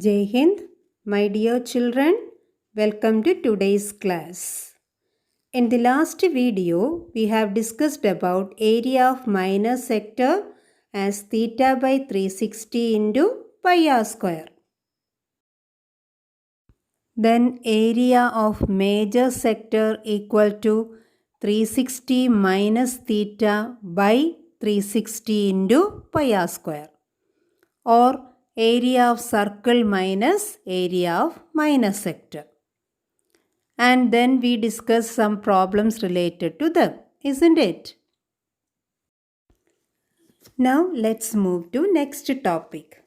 Jai Hind, my dear children, welcome to today's class. In the last video, we have discussed about area of minor sector as theta by 360 into pi r square. Then area of major sector equal to 360 minus theta by 360 into pi r square, or area of circle minus area of minor sector. And then we discuss some problems related to them, isn't it? Now let's move to next topic.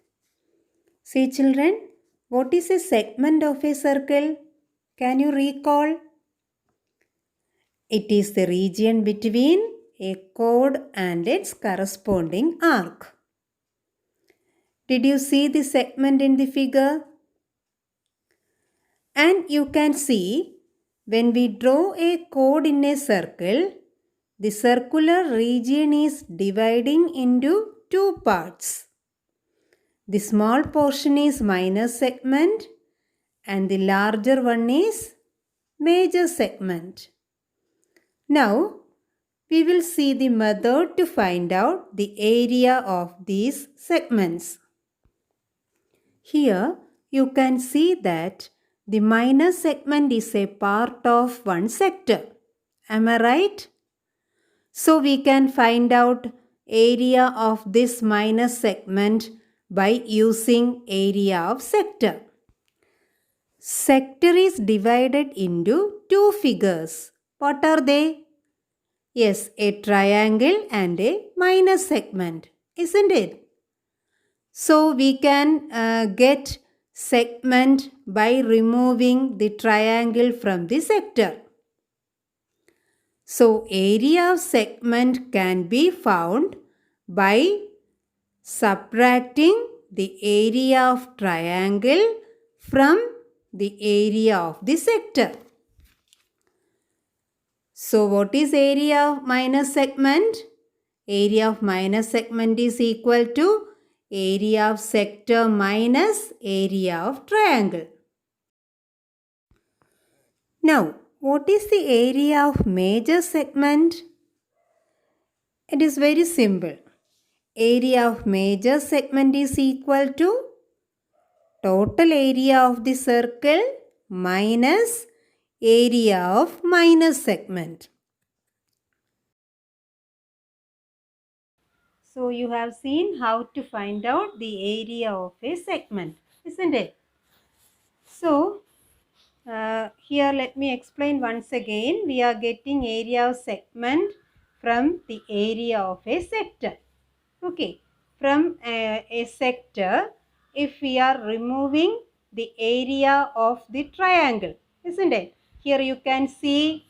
See children, what is a segment of a circle? Can you recall? It is the region between a chord and its corresponding arc. Did you see the segment in the figure? And you can see when we draw a chord in a circle, the circular region is dividing into two parts. The small portion is minor segment and the larger one is major segment. Now, we will see the method to find out the area of these segments. Here, you can see that the minor segment is a part of one sector. Am I right? So we can find out area of this minor segment by using area of sector. Sector is divided into two figures. What are they? Yes, a triangle and a minor segment, isn't it? So we can get segment by removing the triangle from the sector. So area of segment can be found by subtracting the area of triangle from the area of the sector. So what is area of minor segment? Area of minor segment is equal to area of sector minus area of triangle. Now, what is the area of major segment? It is very simple. Area of major segment is equal to total area of the circle minus area of minor segment. So you have seen how to find out the area of a segment, isn't it? So here let me explain once again. We are getting area of segment from the area of a sector. Okay, from a sector, if we are removing the area of the triangle, isn't it? Here you can see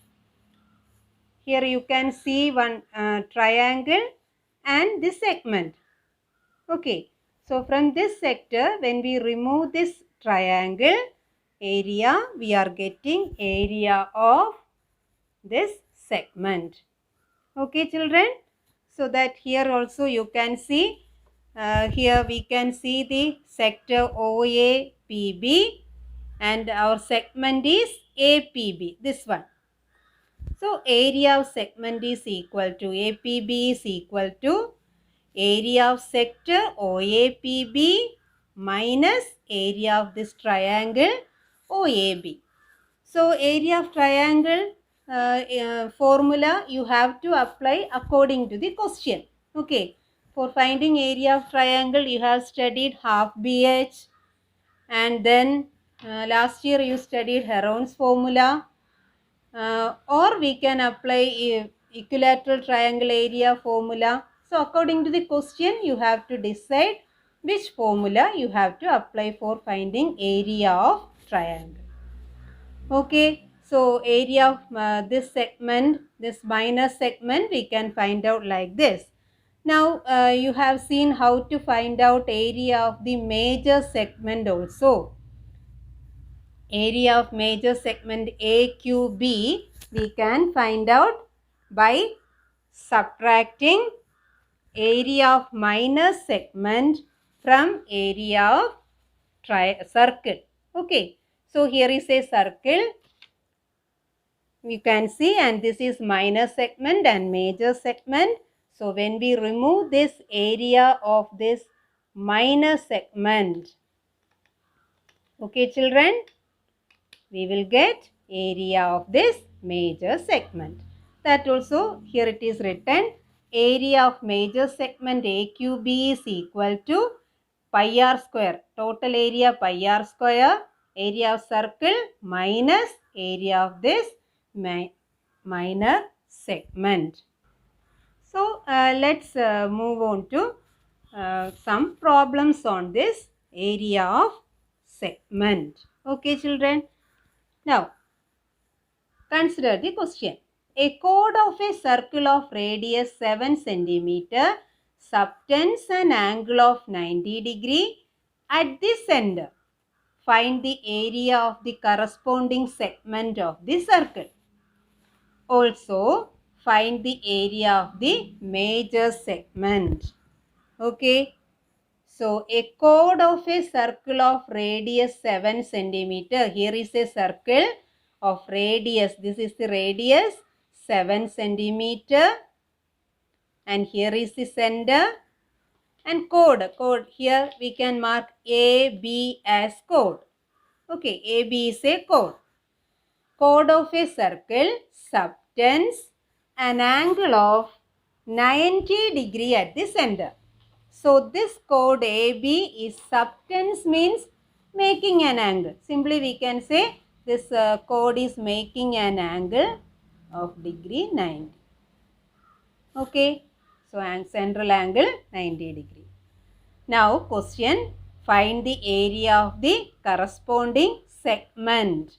one triangle and this segment. Okay, so from this sector, when we remove this triangle area, we are getting area of this segment. Okay, children. So that here also you can see, here we can see the sector OAPB and our segment is APB, this one. So area of segment is equal to APB is equal to area of sector OAPB minus area of this triangle OAB. So area of triangle formula you have to apply according to the question. Okay. For finding area of triangle you have studied half BH and then last year you studied Heron's formula, or we can apply equilateral triangle area formula. So according to the question you have to decide which formula you have to apply for finding area of triangle. Okay, so area of this segment, this minor segment, we can find out like this. Now, you have seen how to find out area of the major segment also. Area of major segment AQB, we can find out by subtracting area of minor segment from area of circle. Okay, so here is a circle. You can see, and this is minor segment and major segment. So when we remove this area of this minor segment, okay children, we will get area of this major segment. That also here it is written, area of major segment AQB is equal to pi r square. Total area pi r square, area of circle minus area of this minor segment. So let's move on to some problems on this area of segment. Okay children. Now consider the question. A chord of a circle of radius 7 cm subtends an angle of 90 degree at the center. Find the area of the corresponding segment of the circle. Also, find the area of the major segment. Okay. So, a chord of a circle of radius 7 cm. Here is a circle of radius. This is the radius 7 cm. And here is the center. And chord. Here we can mark AB as chord. Okay. AB is a chord. Chord of a circle subtends an angle of 90 degree at the center. So this chord AB is subtends means making an angle. Simply we can say this chord is making an angle of degree 90. Okay. So central angle 90 degree. Now question, find the area of the corresponding segment.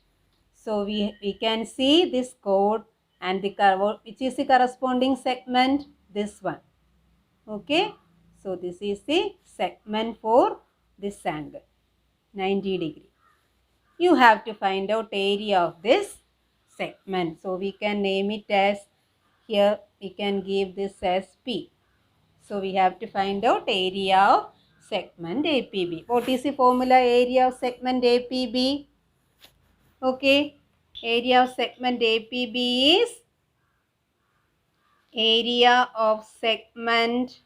So we can see this chord and the which is the corresponding segment? This one. Okay. So this is the segment for this angle, 90 degree. You have to find out area of this segment. So we can name it as, here we can give this as P. So we have to find out area of segment APB. What is the formula area of segment APB? Okay. Area of segment APB is area of segment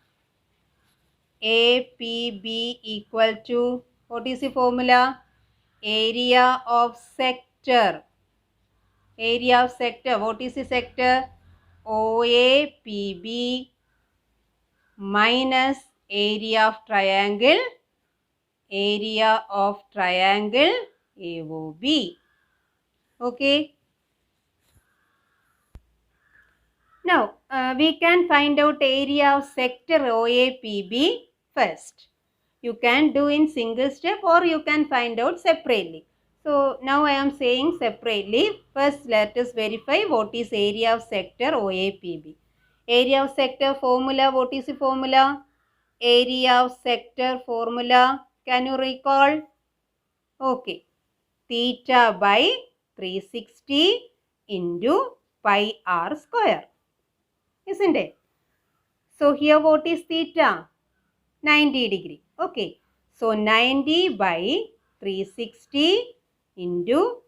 APB equal to, what is the formula? Area of sector. Area of sector. What is the sector? OAPB minus area of triangle. Area of triangle AOB. Okay. Now, we can find out area of sector OAPB first. You can do in single step or you can find out separately. So, now I am saying separately. First, let us verify what is area of sector OAPB. Area of sector formula, what is the formula? Area of sector formula, can you recall? Okay. Theta by 360 into pi r square. Isn't it? So here what is theta? 90 degree. Okay. So 90 by 360 into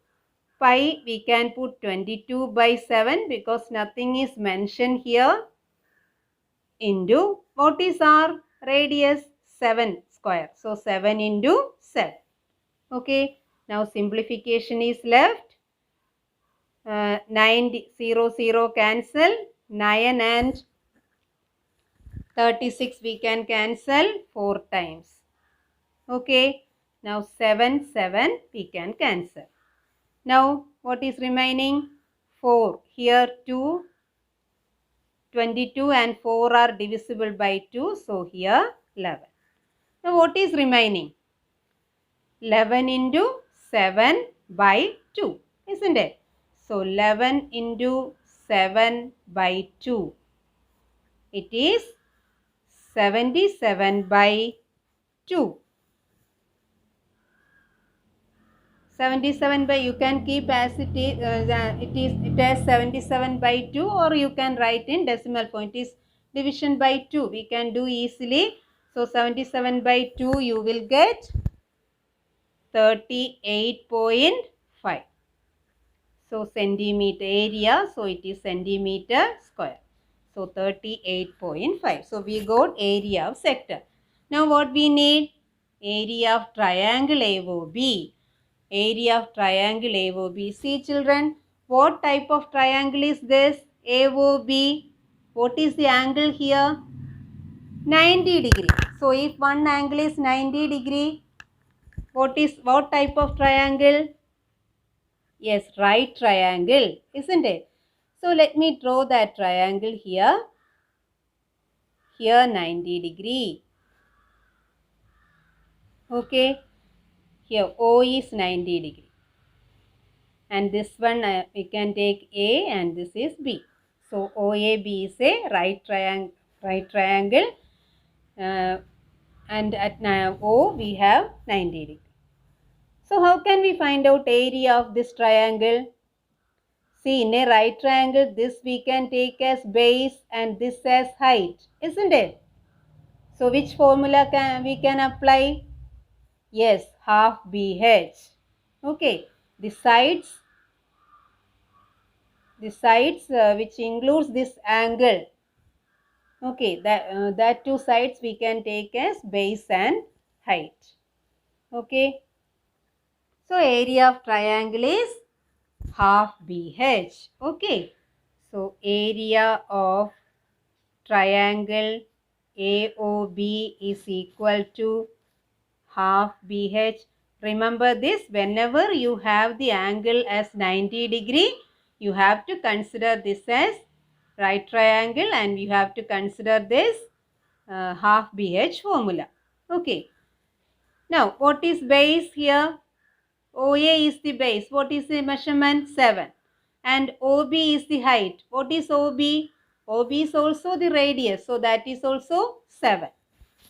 pi, we can put 22 by 7 because nothing is mentioned here, into what is our radius? 7 square. So 7 into 7. Okay. Now simplification is left. 0 cancel. 9 and 36 we can cancel 4 times. Okay. Now 7 we can cancel. Now what is remaining? 4. Here 2. 22 and 4 are divisible by 2. So here 11. Now what is remaining? 11 into 7 by 2. Isn't it? So 11 into 7 by 2. It is 77 by 2. 77 by, you can keep as it is, it has 77 by 2, or you can write in decimal point. Is division by 2. We can do easily. So 77 by 2 you will get 38.5. So centimeter area, so it is centimeter square. So 38.5. So we got area of sector. Now what we need? Area of triangle AOB. Area of triangle AOB. See children, what type of triangle is this? AOB. What is the angle here? 90 degree. So if one angle is 90 degree, what type of triangle? Yes, right triangle, isn't it? So let me draw that triangle here. Here 90 degree. Okay. Here O is 90 degree. And this one we can take A and this is B. So OAB is a right triangle. And at O we have 90 degree. So how can we find out area of this triangle? See, in a right triangle, this we can take as base and this as height, isn't it? So which formula we can apply? Yes, half BH. Okay, the sides which includes this angle. Okay, that two sides we can take as base and height. Okay. So area of triangle is half BH. Okay. So area of triangle AOB is equal to half BH. Remember this, whenever you have the angle as 90 degree, you have to consider this as right triangle and you have to consider this half BH formula. Okay. Now, what is base here? OA is the base. What is the measurement? 7. And OB is the height. What is OB? OB is also the radius. So, that is also 7.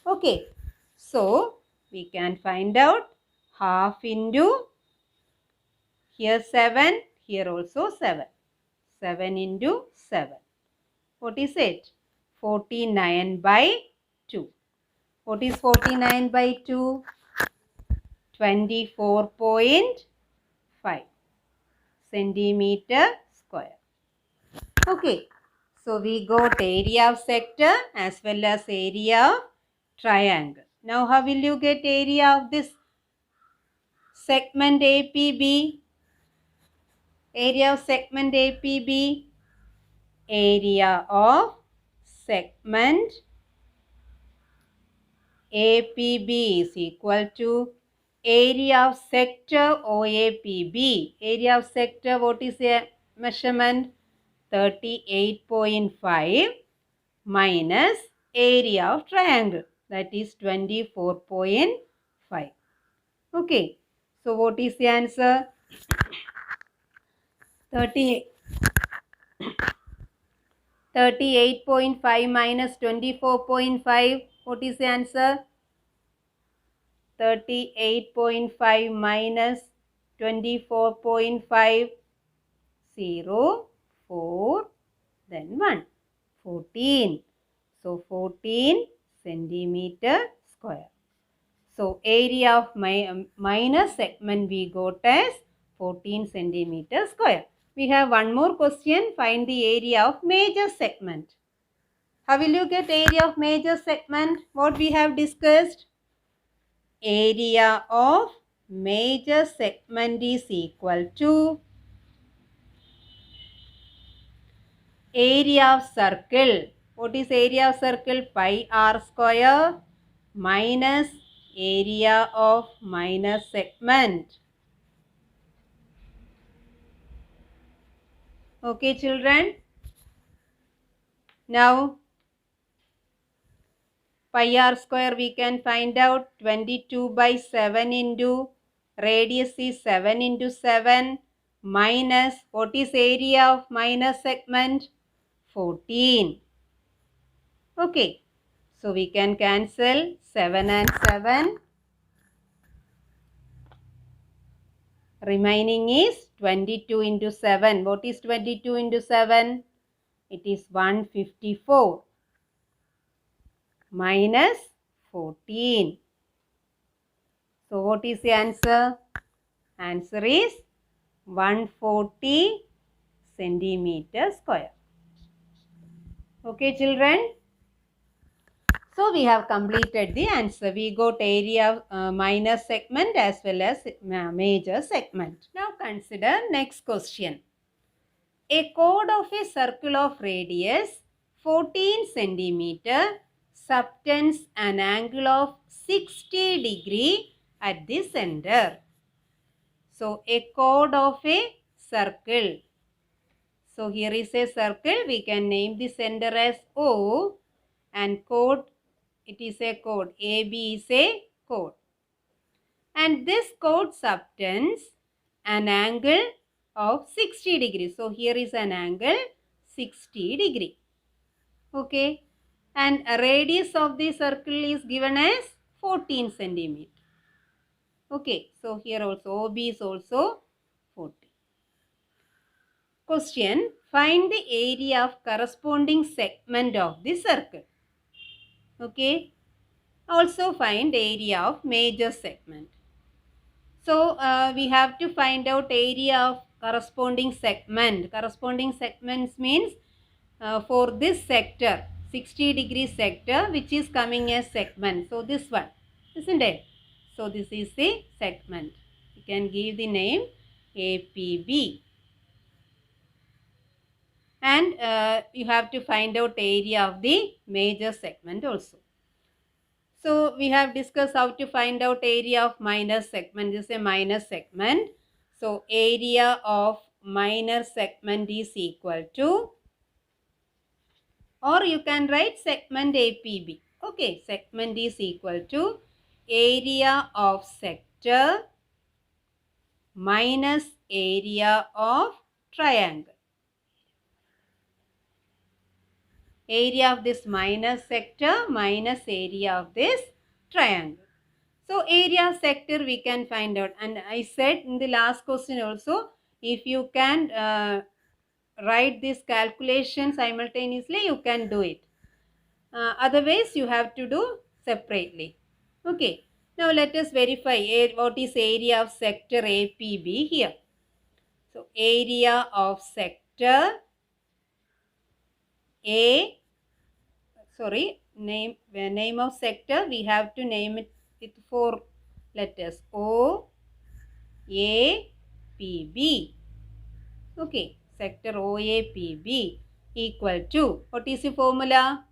Okay. So, we can find out half into here 7, here also 7. 7 into 7. What is it? 49 by 2. What is 49 by 2? 24.5 centimeter square. Okay. So, we got area of sector as well as area of triangle. Now, how will you get area of this segment APB? Area of segment APB. Area of segment APB is equal to area of sector OAPB. Area of sector, what is the measurement? 38.5 minus area of triangle, that is 24.5. Okay. So, what is the answer? 38.5 minus 24.5. What is the answer? 38.5 minus 24.5. 0, 4, then 1. 14. So, 14 centimeter square. So, area of minor segment we got as 14 centimeter square. We have one more question. Find the area of major segment. How will you get area of major segment? What we have discussed? Area of major segment is equal to area of circle. What is area of circle? Pi r square minus area of minor segment. Okay, children. Now, pi r square we can find out 22 by 7 into radius is 7 into 7 minus what is area of minor segment? 14. Okay. So, we can cancel 7 and 7. Remaining is 22 into 7. What is 22 into 7? It is 154 minus 14. So what is the answer? Answer is 140 centimeter square. Okay, children. So we have completed the answer. We got area of minor segment as well as major segment. Now consider next question. A chord of a circle of radius 14 centimeter subtends an angle of 60 degree at the center. So a chord of a circle. So here is a circle. We can name the center as O, and chord, it is a chord. AB is a chord. And this chord subtends an angle of 60 degrees. So here is an angle 60 degree. Okay. And a radius of the circle is given as 14 centimeter. Okay. So here also OB is also 14. Question. Find the area of corresponding segment of the circle. Okay. Also find area of major segment. So we have to find out area of corresponding segment. Corresponding segments means for this sector, 60 degree sector, which is coming as segment. So this one, isn't it? So this is the segment. You can give the name APB. And you have to find out area of the major segment also. So we have discussed how to find out area of minor segment. This is a minor segment. So area of minor segment is equal to, or you can write segment APB. Okay, segment is equal to area of sector minus area of triangle. Area of this minor sector minus area of this triangle. So area of sector we can find out, and I said in the last question also, if you can write this calculation simultaneously, you can do it. Otherwise you have to do separately. Okay. Now let us verify what is area of sector APB here. So area of sector name of sector, we have to name it with 4 letters. O, A, P, B. Okay, sector OAPB equal to, what is the formula?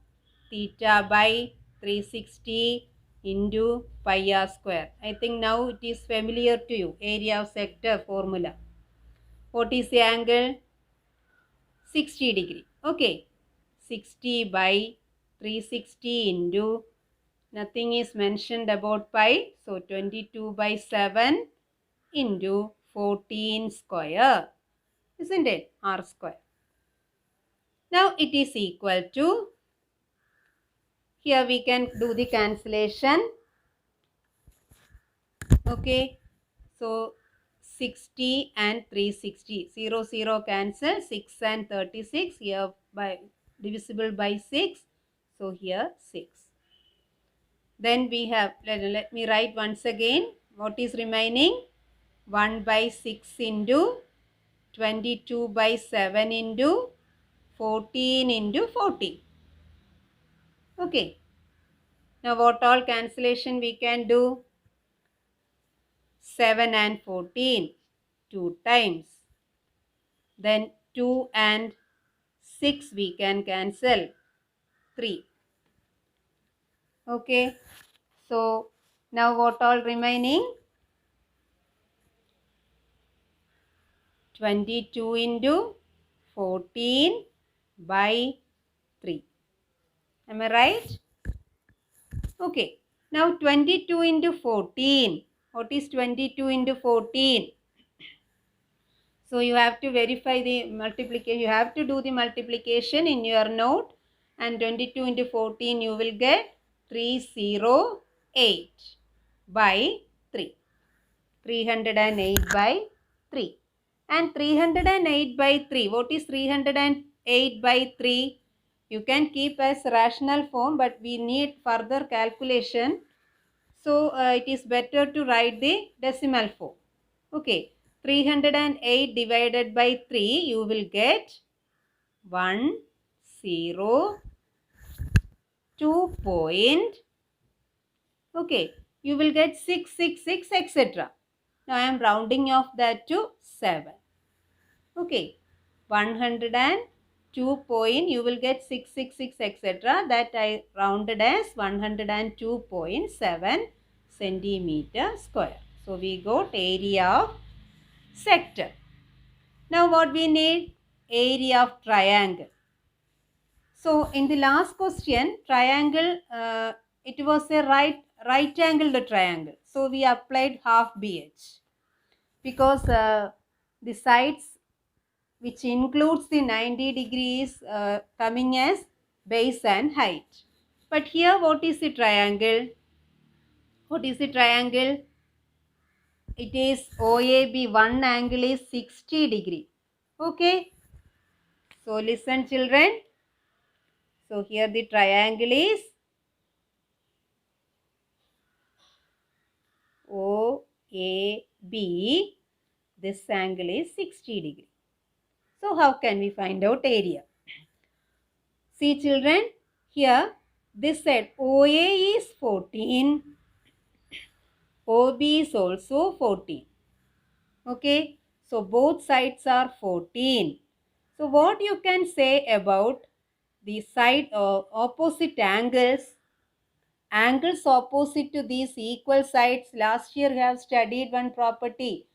Theta by 360 into pi r square. I think now it is familiar to you, area of sector formula. What is the angle? 60 degree. Okay, 60 by 360 into, nothing is mentioned about pi, so 22 by 7 into 14 square, isn't it? R square. Now it is equal to, here we can do the cancellation. Okay, so 60 and 360, 0 0 cancel, 6 and 36, here by divisible by 6, so here 6. Then we have, let me write once again, what is remaining? 1 by 6 into 22 by 7 into 14 into 40. Okay. Now what all cancellation we can do? 7 and 14, 2 times. Then 2 and 6 we can cancel, 3. Okay. So now what all remaining? 22 into 14 by 3. Am I right? Okay. Now 22 into 14. What is 22 into 14? So you have to verify the multiplication. You have to do the multiplication in your note. And 22 into 14 you will get 308 by 3. 308 by 3. And 308 by 3. What is 308 by 3? You can keep as rational form, but we need further calculation. So it is better to write the decimal form. Okay, 308 divided by 3, you will get 1, 0, 2 point. Okay, you will get 666, etc. Now I am rounding off that to 7. Okay, 102 point, you will get 666, etc. That I rounded as 102.7 centimeter square. So we got area of sector. Now what we need? Area of triangle. So in the last question, triangle, it was a right angled triangle. So we applied half BH because the sides which includes the 90 degrees coming as base and height. But here what is the triangle? What is the triangle? It is OAB, one angle is 60 degree. Okay. So listen children. So here the triangle is OAB. This angle is 60 degree. So how can we find out area? See children, here this side OA is 14, OB is also 14. Okay, so both sides are 14. So what you can say about the side of opposite angles? Angles opposite to these equal sides. Last year we have studied one property.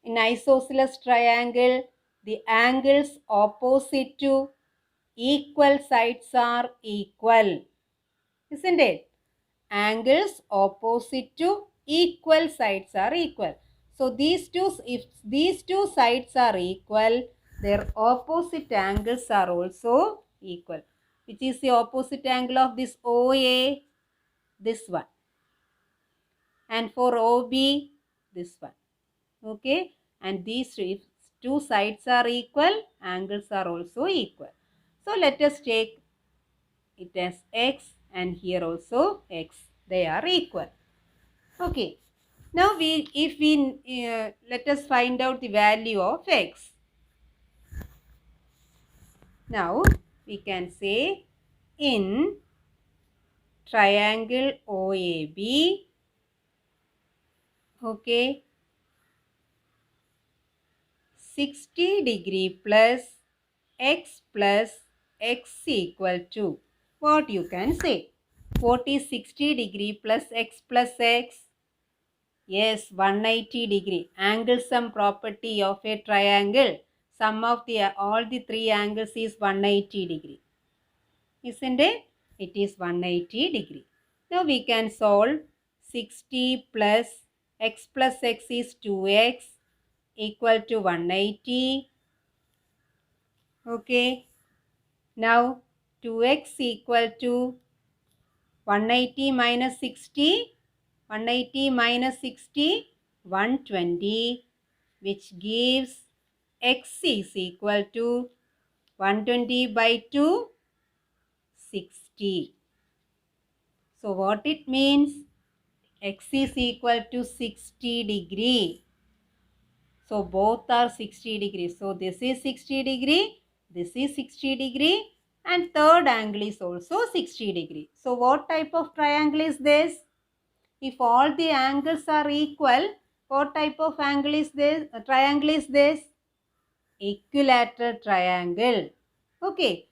In isosceles triangle, the angles opposite to equal sides are equal. Isn't it? Angles opposite to equal sides are equal. So if these two sides are equal, their opposite angles are also equal. Which is the opposite angle of this OA? This one. And for OB, this one. Okay. And these if two sides are equal, angles are also equal. So let us take it as x and here also x. They are equal. Okay. Now let us find out the value of x. Now we can say in triangle OAB, okay, 60 degree plus x equal to, what you can say? What is 60 degree plus x? Yes, 180 degree. Angle sum property of a triangle. Sum of all the three angles is 180 degree. Isn't it? It is 180 degree. Now we can solve 60 plus x is 2x equal to 180. Okay. Now 2x equal to 180 minus 60. 180 minus 60, 120, which gives x is equal to 120 by 2, 60. So what it means? X is equal to 60 degree. So both are 60 degree. So this is 60 degree, this is 60 degree, and third angle is also 60 degree. So what type of triangle is this? If all the angles are equal, what type of angle is this? Triangle is this? Equilateral triangle. Okay.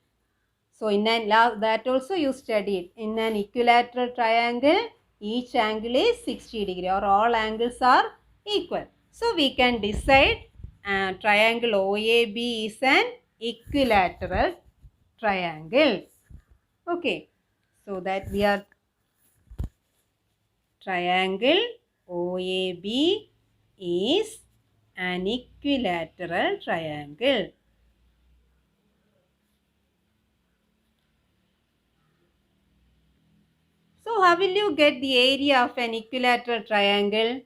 So in that also you studied. In an equilateral triangle, each angle is 60 degree or all angles are equal. So we can decide triangle OAB is an equilateral triangle. Okay. So that we are triangle OAB is an equilateral triangle. So how will you get the area of an equilateral triangle?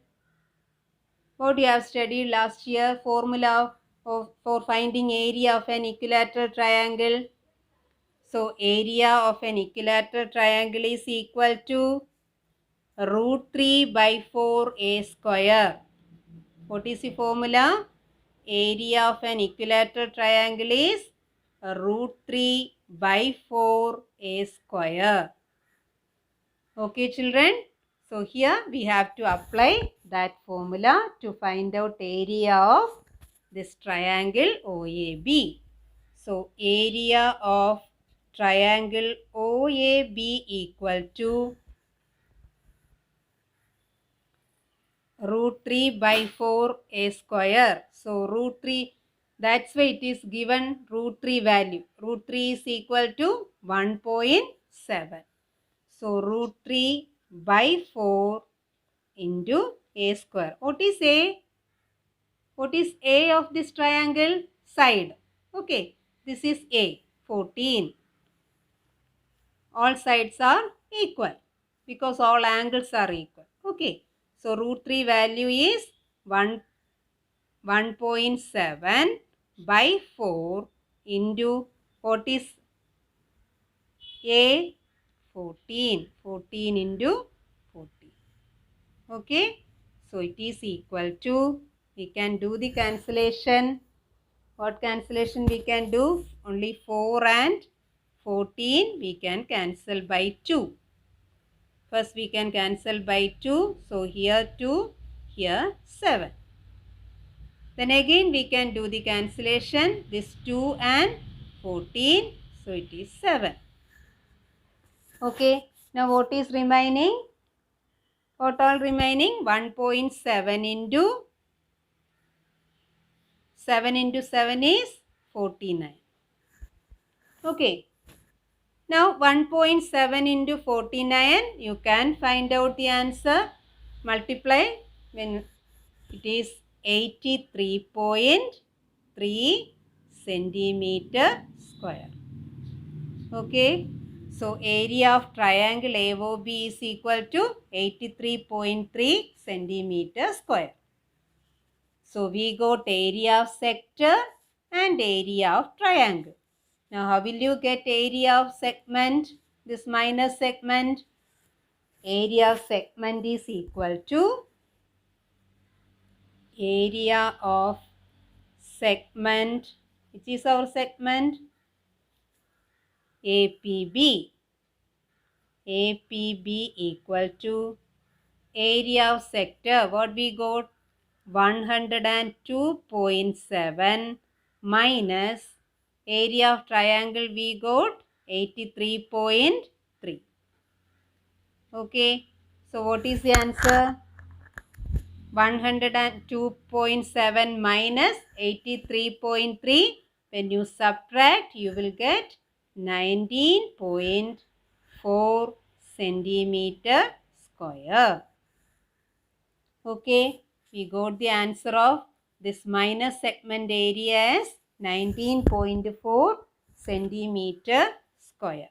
What you have studied last year, formula for finding area of an equilateral triangle. So area of an equilateral triangle is equal to root 3 by 4a square. What is the formula? Area of an equilateral triangle is root 3 by 4a square. Okay, children. So here we have to apply that formula to find out area of this triangle OAB. So area of triangle OAB equal to root 3 by 4a square. So root 3, that's why it is given root 3 value. Root 3 is equal to 1.7. So root 3 by 4 into a square. What is a? What is a of this triangle? Side. Okay, this is a, 14. All sides are equal because all angles are equal. Okay, so root 3 value is 1.7 by 4 into what is a? 14. 14 into 14. Okay, so it is equal to, we can do the cancellation. What cancellation we can do? Only 4 and 14 we can cancel by 2. First we can cancel by 2. So here 2, here 7. Then again we can do the cancellation. This 2 and 14. So it is 7. Okay. Now what is remaining? What all remaining? 1.7 into 7 into 7 is 49. Okay. Now 1.7 into 49, you can find out the answer. Multiply when it is 83.3 centimeter square. Okay. So area of triangle AOB is equal to 83.3 centimeter square. So we got area of sector and area of triangle. Now how will you get area of segment? This minus segment. Area of segment is equal to area of segment. Which is our segment? APB. APB equal to area of sector. What we got? 102.7 minus area of triangle we got 83.3. Okay. So what is the answer? 102.7 minus 83.3. When you subtract, you will get 19.4 centimeter square. Okay, we got the answer of this minus segment area as 19.4 centimeter square.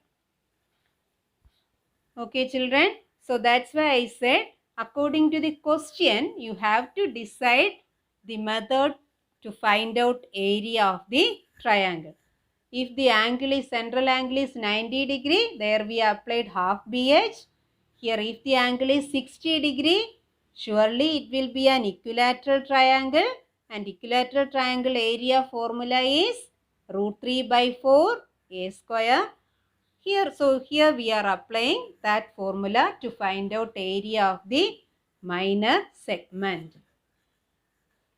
Okay, children. So that's why I said, according to the question, you have to decide the method to find out area of the triangle. If the angle is, central angle is 90 degree, there we applied half BH. Here if the angle is 60 degree, surely it will be an equilateral triangle, and equilateral triangle area formula is root 3 by 4 a square. Here, so here we are applying that formula to find out area of the minor segment.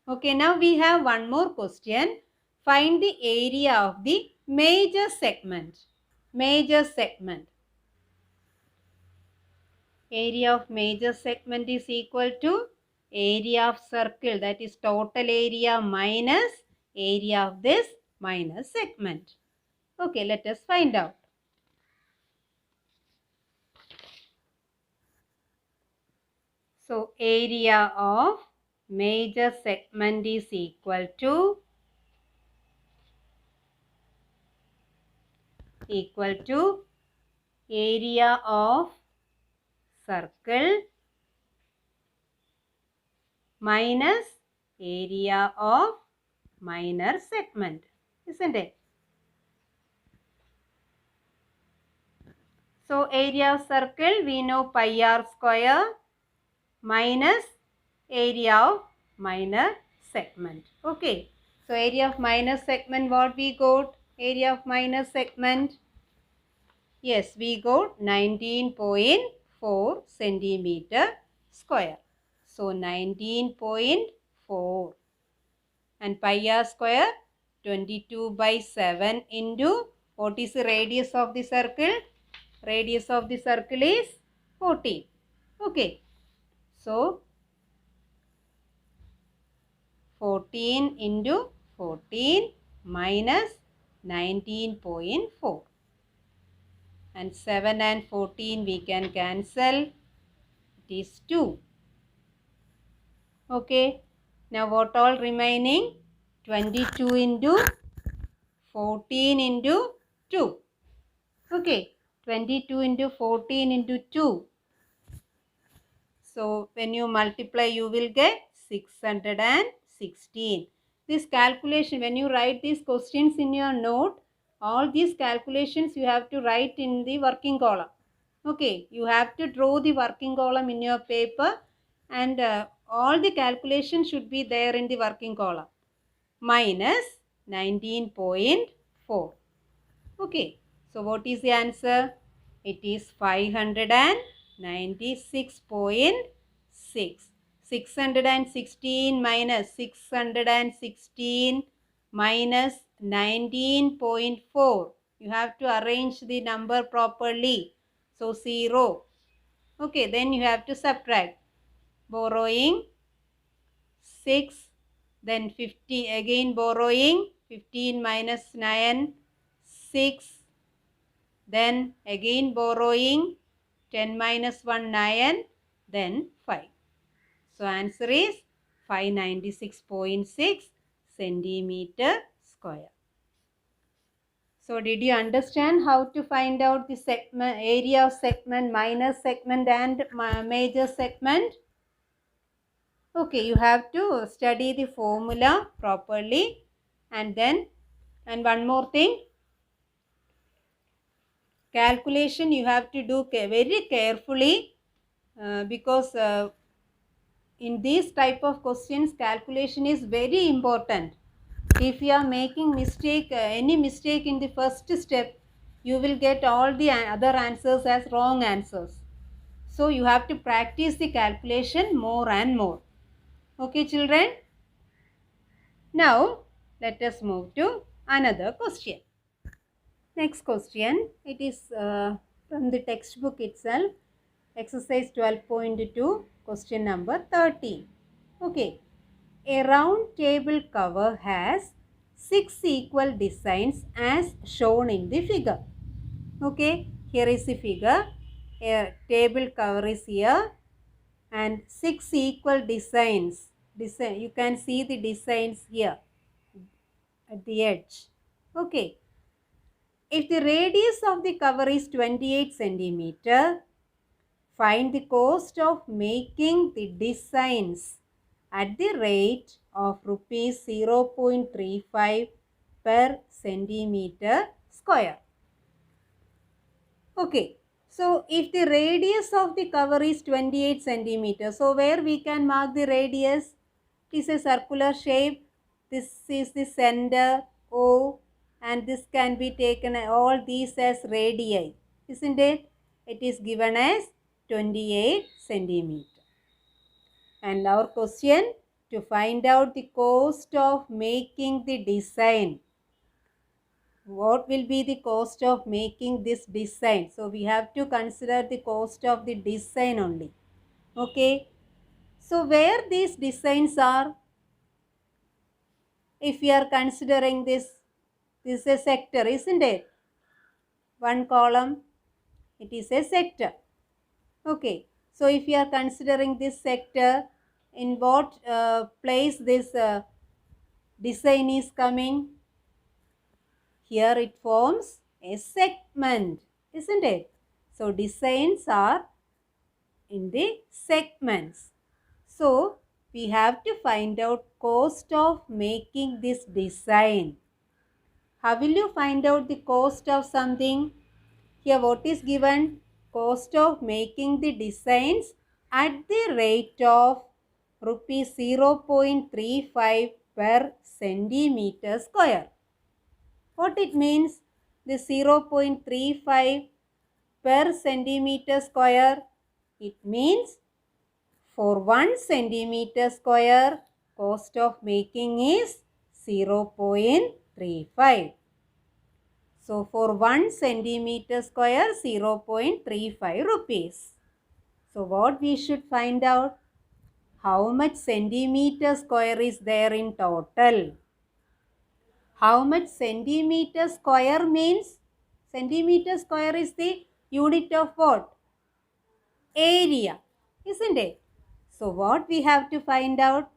Okay, now we have one more question. Find the area of the major segment. Major segment. Area of major segment is equal to area of circle, that is total area minus area of this minor segment. Okay, let us find out. So area of major segment is equal to area of circle minus area of minor segment, isn't it? So area of circle, we know pi r square. minus area of minor segment. Okay. So area of minor segment, what we got? Area of minor segment. Yes, we got 19.4 centimeter square. So 19.4 and pi r square 22/7 into what is the radius of the circle? Radius of the circle is 14. Okay. So 14 into 14 minus 19.4. And 7 and 14 we can cancel. It is 2. Okay. Now what all remaining? 22 into 14 into 2. Okay. 22 into 14 into 2. So when you multiply, you will get 616. This calculation, when you write these questions in your note, all these calculations you have to write in the working column. Okay, you have to draw the working column in your paper, and all the calculations should be there in the working column. Minus 19.4. Okay, so what is the answer? It is 596.6. 616 minus 616 minus 19.4. You have to arrange the number properly. So 0. Okay, then you have to subtract. Borrowing 6, then 50, again borrowing 15 minus 9, 6, then again borrowing 10 minus 1, 9, then 5. So answer is 596.6 centimeter square. So did you understand how to find out the segment, area of segment, minor segment and major segment? Okay, you have to study the formula properly, and one more thing, calculation you have to do very carefully because in these type of questions calculation is very important. If you are making any mistake in the first step, you will get all the other answers as wrong answers. So you have to practice the calculation more and more. Okay, children? Now let us move to another question. Next question, it is from the textbook itself, exercise 12.2, question number 13. Okay, a round table cover has 6 equal designs as shown in the figure. Okay, here is the figure. A table cover is here and 6 equal designs. You can see the designs here at the edge. Okay. If the radius of the cover is 28 centimeter, find the cost of making the designs at the rate of rupees 0.35 per centimeter square. Okay. So, if the radius of the cover is 28 centimeter, so where we can mark the radius? It is a circular shape. This is the center O, and this can be taken all these as radii, isn't it? It is given as 28 centimeter. And our question, to find out the cost of making the design. What will be the cost of making this design? So we have to consider the cost of the design only. Okay. So where these designs are? If we are considering this is a sector, isn't it? One column, it is a sector. Okay. So if you are considering this sector, in what place this design is coming? Here it forms a segment, isn't it? So designs are in the segments. So we have to find out cost of making this design. How will you find out the cost of something? Here what is given? Cost of making the designs at the rate of rupees 0.35 per centimeter square. What it means? The 0.35 per centimeter square. It means for 1 centimeter square, cost of making is 0.35. So, for 1 centimeter square, 0.35 rupees. So, what we should find out? How much centimeter square is there in total? How much centimeter square means? Centimeter square is the unit of what? Area, isn't it? So, what we have to find out?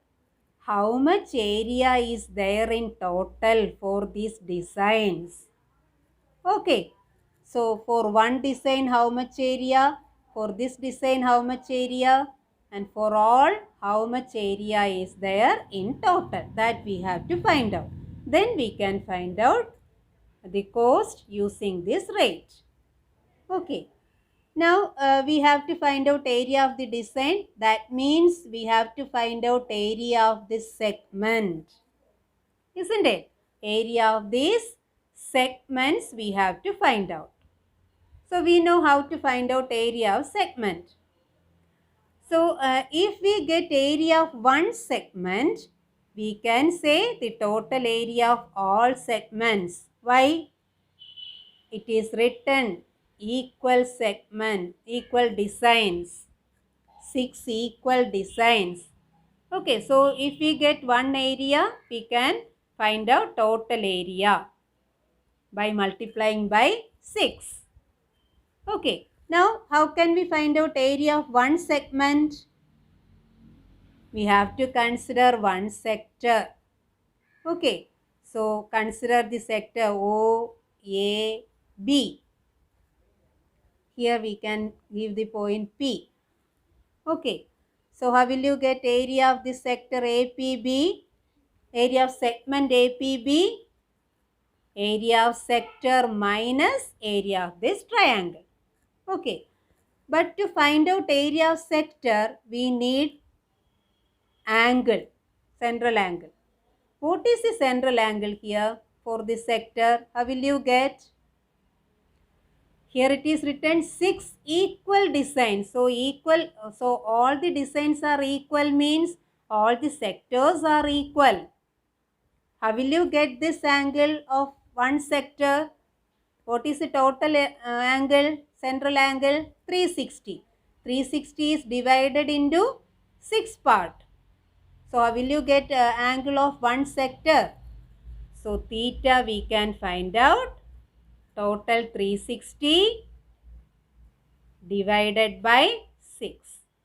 How much area is there in total for these designs? Okay. So, for one design, how much area? For this design, how much area? And for all, how much area is there in total? That we have to find out. Then we can find out the cost using this rate. Okay. Now, we have to find out area of the design. That means we have to find out area of this segment. Isn't it? Area of these segments we have to find out. So, we know how to find out area of segment. So, if we get area of one segment, we can say the total area of all segments. Why? It is written equal segment, equal designs, 6 equal designs. Okay, so if we get one area, we can find out total area by multiplying by 6. Okay, now how can we find out area of one segment? We have to consider one sector. Okay, so consider the sector O, A, B. Here we can give the point P. Okay, so how will you get area of this sector APB? Area of segment APB? Area of sector minus area of this triangle. Okay, but to find out area of sector, we need angle, central angle. What is the central angle here for this sector? How will you get? Here it is written 6 equal designs. So all the designs are equal means all the sectors are equal. How will you get this angle of one sector? What is the total angle? Central angle 360. 360 is divided into 6 parts. So, how will you get angle of one sector? So, theta we can find out. Total 360 divided by 6.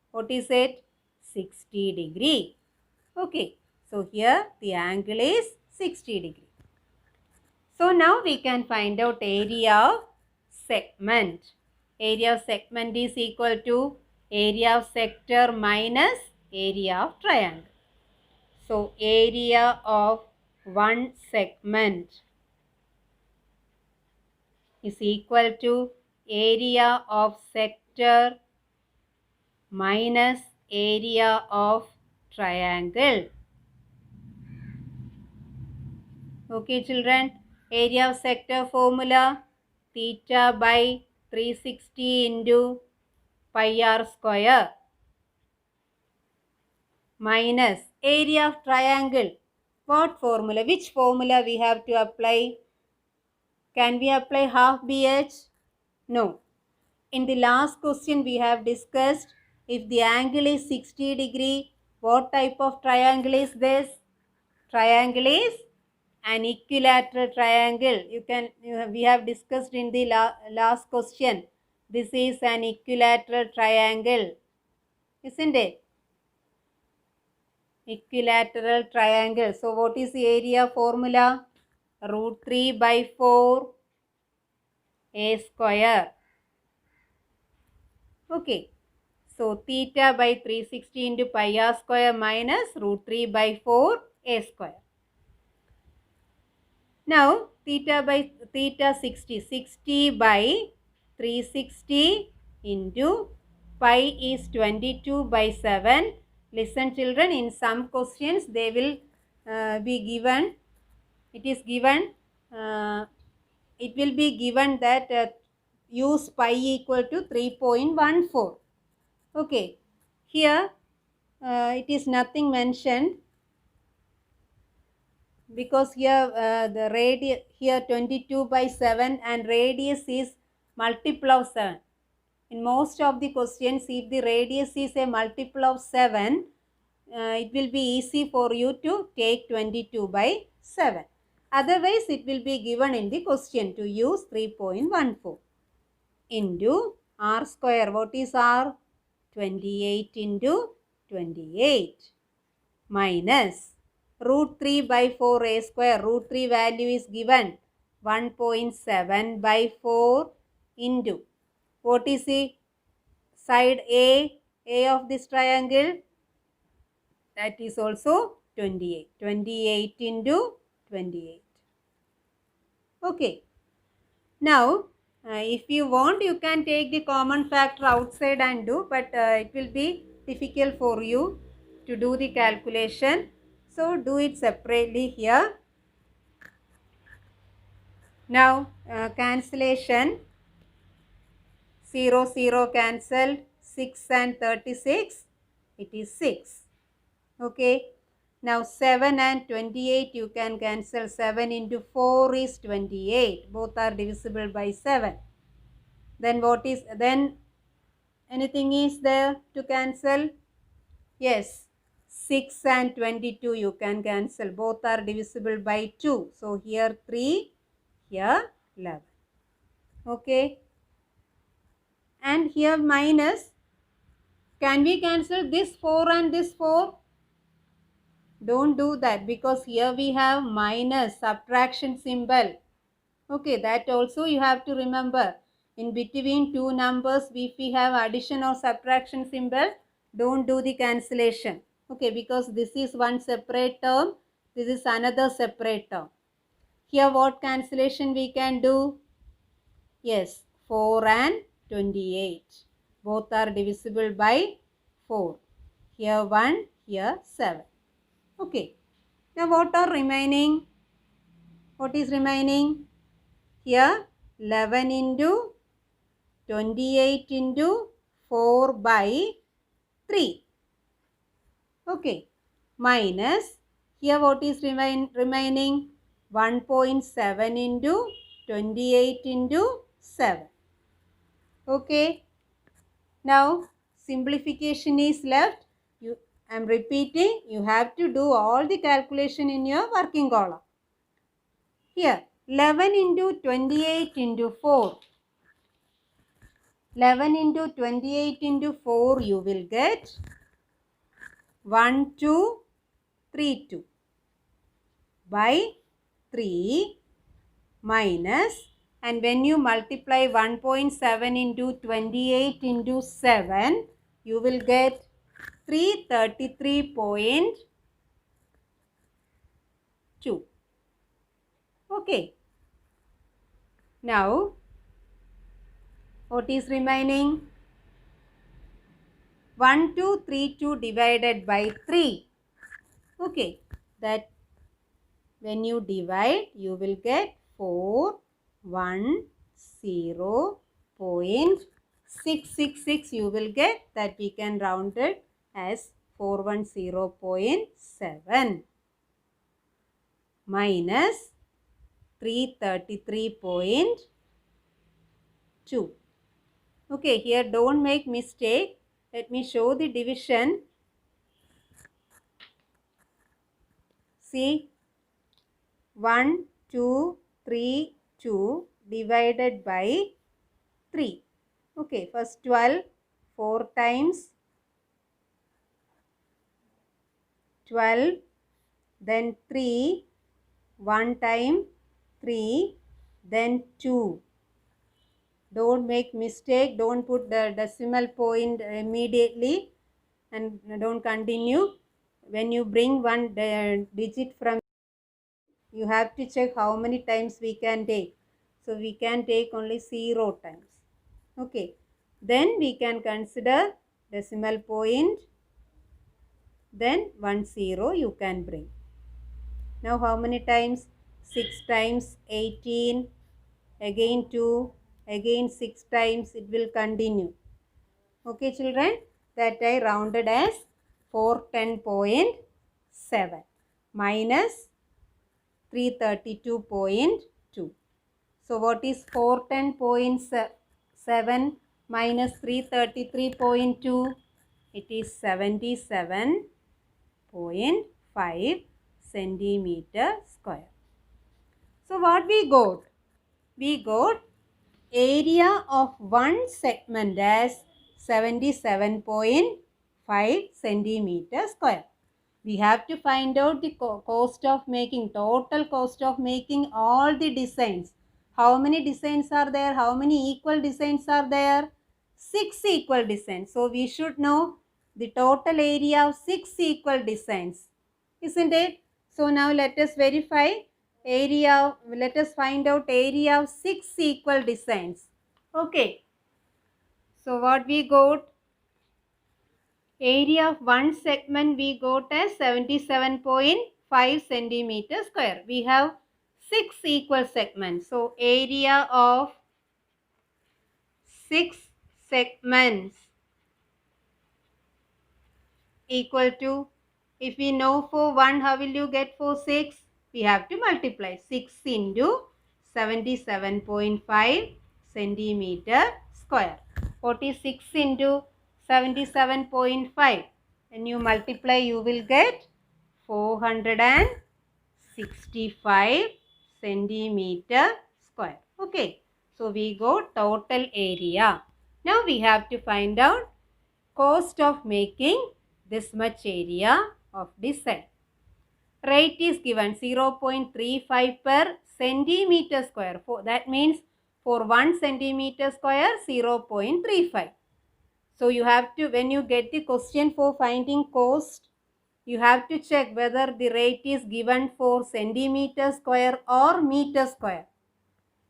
What is it? 60 degree. Okay. So, here the angle is 60 degree. So, now we can find out area of segment. Area of segment is equal to area of sector minus area of triangle. So, area of one segment is equal to area of sector minus area of triangle. Okay, children. Area of sector formula theta by 360 into pi r square minus area of triangle. What formula? Which formula we have to apply? Can we apply half BH? No. In the last question we have discussed if the angle is 60 degree, what type of triangle is this? Triangle is an equilateral triangle. We have discussed in the last question. This is an equilateral triangle, isn't it? Equilateral triangle. So, what is the area formula? Root 3 by 4 a square. Okay. So, theta by 360 into pi r square minus root 3 by 4 a square. Now, theta 60 by 360 into pi is 22 by 7. Listen children, in some questions they will be given, it will be given that use pi equal to 3.14. Okay, here it is nothing mentioned, because here the radius, here 22 by 7 and radius is multiple of 7. In most of the questions, if the radius is a multiple of 7, it will be easy for you to take 22 by 7. Otherwise, it will be given in the question to use 3.14 into r square. What is r? 28 into 28 minus root 3 by 4 a square. Root 3 value is given 1.7 by 4 into, what is the side A of this triangle? That is also 28. 28 into 28. Okay. Now, if you want, you can take the common factor outside and do, but it will be difficult for you to do the calculation. So, do it separately here. Now, cancellation. 0, 0 cancelled. 6 and 36. It is 6. Okay. Now 7 and 28 you can cancel. 7 into 4 is 28. Both are divisible by 7. Then what is, then anything is there to cancel? Yes. 6 and 22 you can cancel. Both are divisible by 2. So here 3, here 11. Okay. And here minus. Can we cancel this 4 and this 4? Don't do that, because here we have minus, subtraction symbol. Okay, that also you have to remember. In between two numbers, if we have addition or subtraction symbol, don't do the cancellation. Okay, because this is one separate term, this is another separate term. Here what cancellation we can do? Yes, 4 and 28. Both are divisible by 4. Here 1, here 7. Okay. Now what are remaining? What is remaining? Here 11 into 28 into 4 by 3. Okay. Minus, here what is remaining? 1.7 into 28 into 7. Okay. Now simplification is left. I am repeating, you have to do all the calculation in your working column. Here 11 into 28 into 4. 11 into 28 into 4 you will get 1232 by 3 minus, and when you multiply 1.7 into 28 into 7 you will get 333.2. Okay. Now what is remaining? 1232 divided by 3. Okay. That when you divide, you will get 410.666. You will get that, we can round it as 410.7 minus 333.2. Okay, here don't make mistake. Let me show the division. See, 1, 2, 3, 2 divided by 3. Okay, first 12, 4 times 12, then 3, 1 time 3, then 2. Don't make mistake, don't put the decimal point immediately and don't continue. When you bring one digit from, you have to check how many times we can take. So we can take only 0 times. Okay. Then we can consider decimal point. Then 1 0 you can bring. Now how many times? 6 times 18. Again 2. Again 6 times. It will continue. Okay children. That I rounded as 410.7 minus 332.2. So what is 410.7 minus 333.2? It is 77.5 centimeter square. So what we got? We got area of one segment as 77.5 centimeter square. We have to find out the cost of making, total cost of making all the designs. How many designs are there? How many equal designs are there? 6 equal designs. So we should know the total area of 6 equal designs. Isn't it? So now let us verify area. Let us find out area of 6 equal designs. Okay. So what we got? Area of one segment we got as 77.5 centimeter square. We have 6 equal segments. So area of 6 segments equal to, if we know for 1, how will you get for 6? We have to multiply 6 into 77.5 centimeter square. What is 6 into 77.5? When you multiply, you will get 465 centimeter square. Okay. So we got total area. Now we have to find out cost of making this much area of design. Rate is given 0.35 per centimeter square. That means for 1 centimeter square 0.35. So you have to, when you get the question for finding cost, you have to check whether the rate is given for centimeter square or meter square.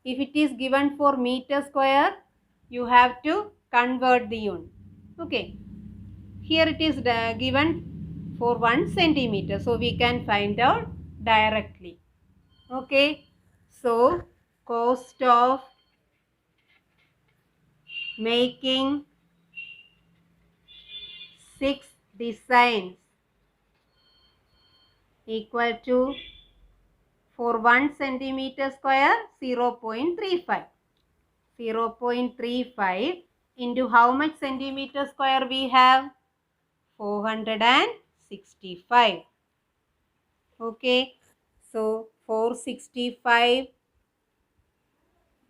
If it is given for meter square, you have to convert the unit. Okay. Here it is given for 1 centimeter. So we can find out directly. Okay. So cost of making 6 designs equal to, for 1 centimeter square 0.35. 0.35 into how much centimeter square we have? 465. Okay. So 465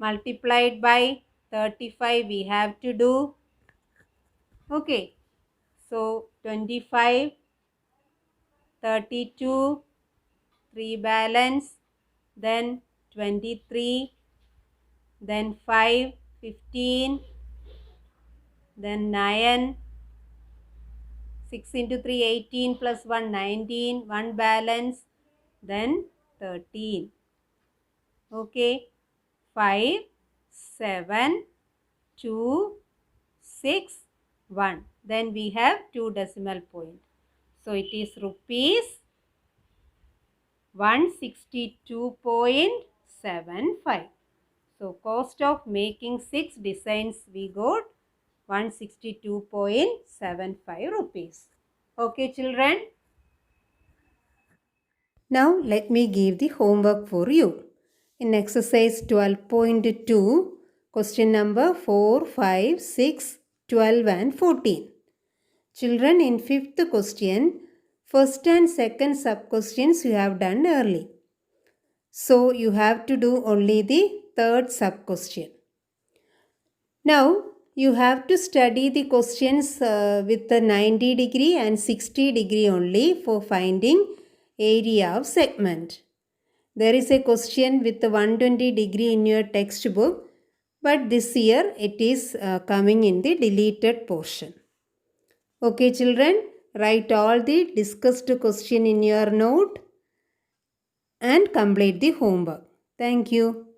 multiplied by 35 we have to do. Okay. So 25, 32, 3 balance, then 23, then 5, 15, then 9, 6 into 3, 18 plus 1, 19, 1 balance, then 13. Okay. 5, 7, 2, 6, 1. Then we have 2 decimal point. So it is rupees 162.75. So cost of making 6 designs we got 162.75 rupees. Okay children. Now let me give the homework for you. In exercise 12.2, question number 4, 5, 6, 12 and 14. Children, in 5th question, first and second sub-questions you have done early. So you have to do only the third sub-question. Now you have to study the questions with the 90 degree and 60 degree only for finding area of segment. There is a question with the 120 degree in your textbook, but this year it is coming in the deleted portion. Okay children, write all the discussed question in your note and complete the homework. Thank you.